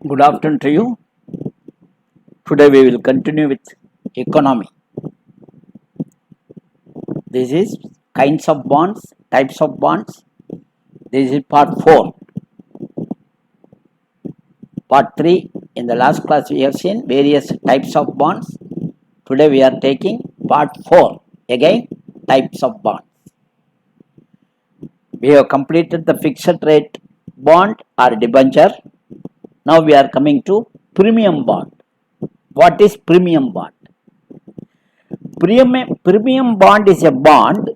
Good afternoon to you. Today we will continue with economy. This is kinds of bonds, types of bonds. This is part 4. Part 3, in the last class we have seen various types of bonds. Today we are taking part 4. Again, types of bonds. We have completed the fixed rate bond or debenture. Now we are coming to premium bond. What is premium bond? Premium bond is a bond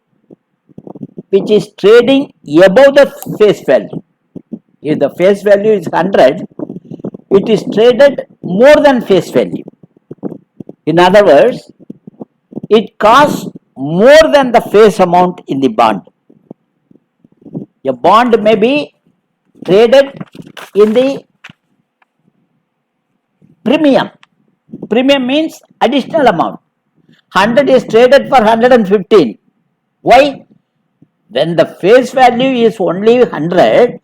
which is trading above the face value. If the face value is 100, it is traded more than face value. In other words, it costs more than the face amount in the bond. A bond may be traded in the premium. Premium means additional amount. 100 is traded for 115. Why? When the face value is only 100,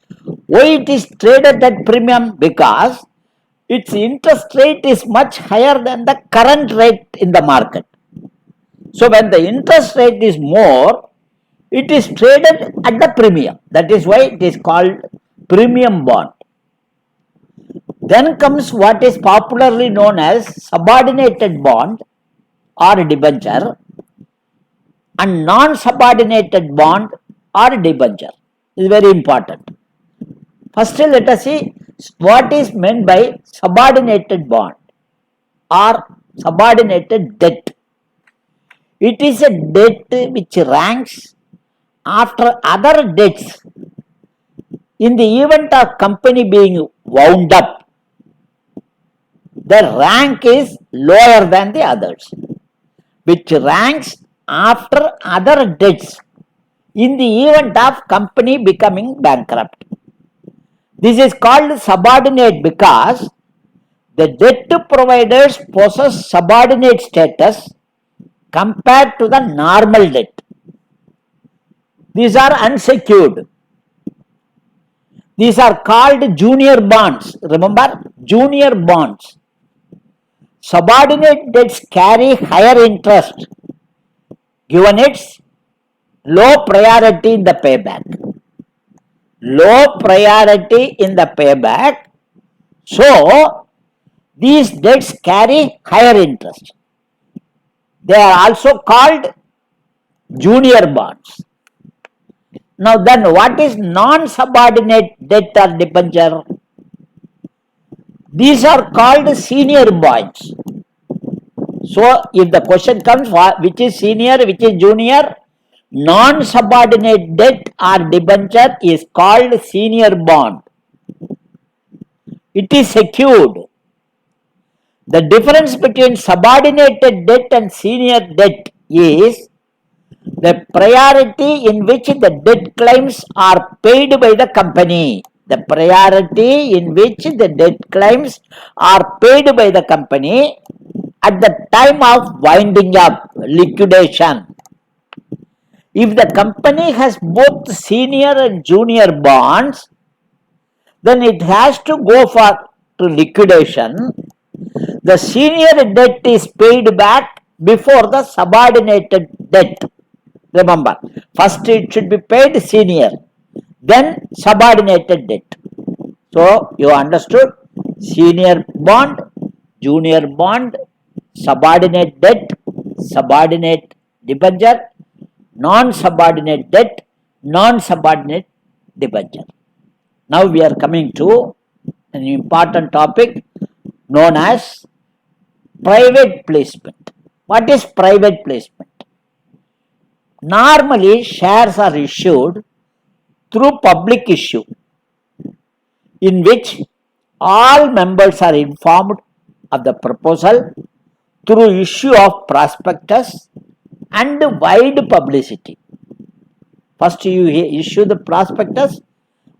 why it is traded at premium? Because its interest rate is much higher than the current rate in the market. So when the interest rate is more, it is traded at the premium. That is why it is called premium bond. Then comes what is popularly known as subordinated bond or debenture and non-subordinated bond or debenture. Is very important. First, let us see what is meant by subordinated bond or subordinated debt. It is a debt which ranks after other debts in the event of company being wound up. The rank is lower than the others, which ranks after other debts in the event of company becoming bankrupt. This is called subordinate because the debt providers possess subordinate status compared to the normal debt. These are unsecured. These are called junior bonds. Remember, junior bonds. Subordinate debts carry higher interest given its low priority in the payback. Low priority in the payback. So, these debts carry higher interest. They are also called junior bonds. Now then, what is non-subordinate debt or debenture? These are called senior bonds. So, if the question comes, which is senior, which is junior, non-subordinate debt or debenture is called senior bond. It is secured. The difference between subordinated debt and senior debt is the priority in which the debt claims are paid by the company. The priority in which the debt claims are paid by the company at the time of winding up, liquidation. If the company has both senior and junior bonds, then it has to go to liquidation. The senior debt is paid back before the subordinated debt. Remember, first it should be paid senior, then subordinated debt. So, you understood senior bond, junior bond, subordinate debt, subordinate debenture, non-subordinate debt, non-subordinate debenture. Now we are coming to an important topic known as private placement. What is private placement? Normally, shares are issued through public issue, in which all members are informed of the proposal through issue of prospectus and wide publicity. First you issue the prospectus,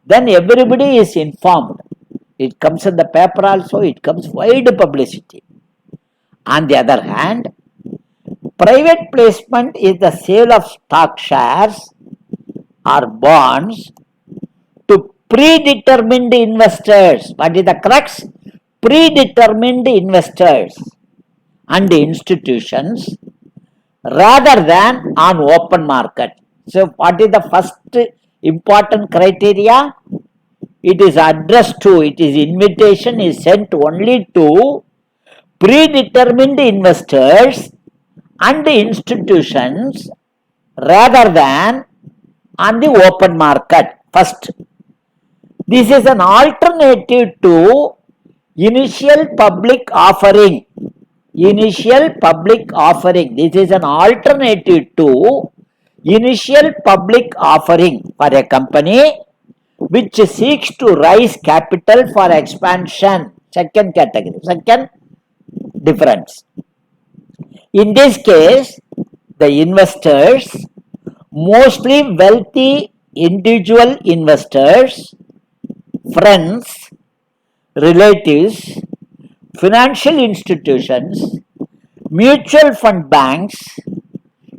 then everybody is informed. It comes in the paper also, it comes wide publicity. On the other hand, private placement is the sale of stock shares or bonds to predetermined investors. What is the crux? predetermined investors and institutions rather than on open market. So what is the first important criteria? It is addressed to, it is invitation is sent only to predetermined investors and institutions rather than on the open market. First, this is an alternative to initial public offering. Initial public offering. This is an alternative to initial public offering for a company which seeks to raise capital for expansion. Second category. Second difference. In this case, the investors, mostly wealthy individual investors, friends, relatives, financial institutions, mutual fund banks,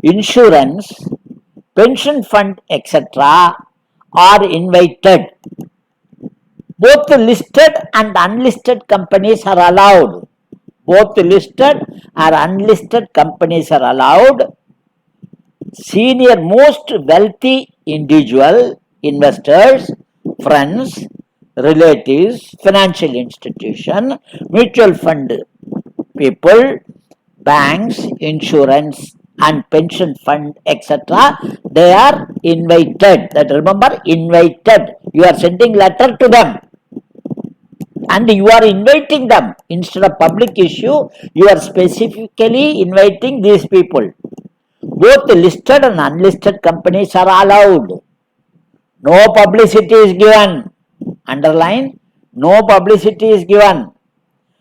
insurance, pension fund, etc., are invited. Both listed and unlisted companies are allowed. Both listed or unlisted companies are allowed. Senior, most wealthy individual investors, friends, relatives, financial institution, mutual fund people, banks, insurance and pension fund, etc., they are invited. That, remember, invited. You are sending letter to them and you are inviting them. Instead of public issue, you are specifically inviting these people. Both listed and unlisted companies are allowed. No publicity is given. Underline, no publicity is given.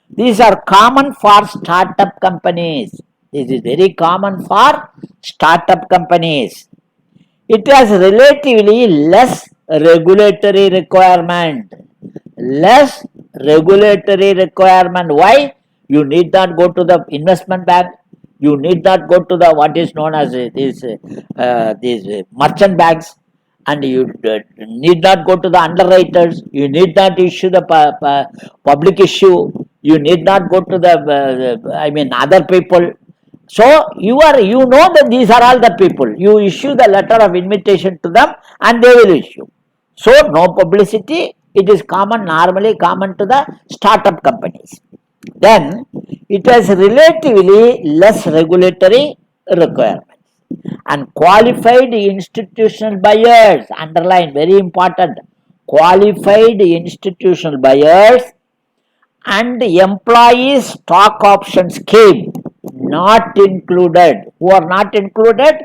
These are common for startup companies. This is very common for startup companies. It has relatively less regulatory requirement. Less regulatory requirement. Why? You need not go to the investment bank. You need not go to the what is known as these merchant banks, and you need not go to the underwriters. You need not issue the public issue. You need not go to the other people. So you know that these are all the people. You issue the letter of invitation to them, and they will issue. So no publicity. It is normally common to the startup companies. Then it has relatively less regulatory requirements. And qualified institutional buyers, underline, very important, qualified institutional buyers and employees stock option scheme not included. Who are not included?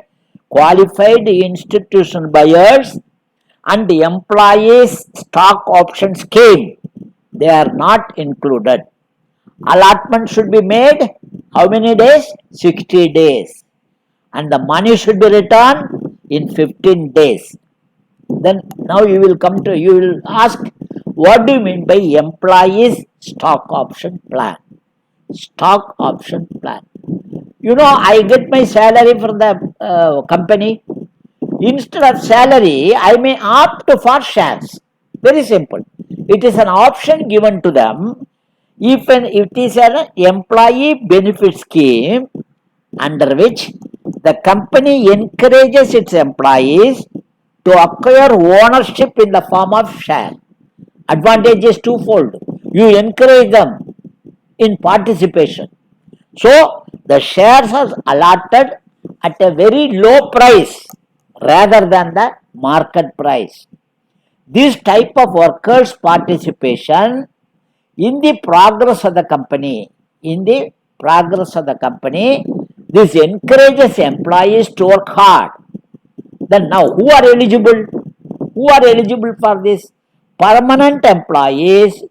Qualified institutional buyers and employees stock option scheme. They are not included. Allotment should be made. How many days? 60 days. And the money should be returned in 15 days. Then now you will ask, what do you mean by employees stock option plan? Stock option plan. You know, I get my salary from the company. Instead of salary, I may opt for shares. Very simple. It is an option given to them. If it is an employee benefit scheme under which the company encourages its employees to acquire ownership in the form of share. Advantage is twofold. You encourage them in participation. So the shares are allotted at a very low price rather than the market price. This type of workers' participation in the progress of the company, this encourages employees to work hard. Then now, who are eligible? Who are eligible for this? Permanent employees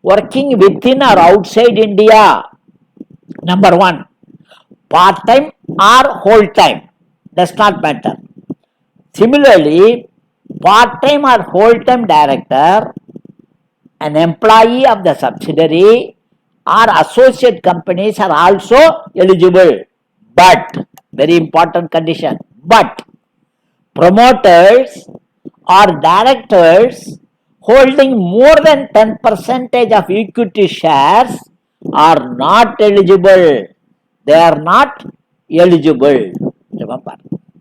working within or outside India. Number one, part-time or whole-time, does not matter. Similarly, part-time or whole-time director, an employee of the subsidiary or associate companies are also eligible. But, very important condition, but promoters or directors holding more than 10% of equity shares are not eligible. They are not eligible. Remember.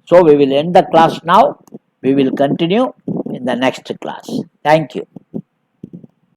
So we will end the class now. We will continue in the next class. Thank you.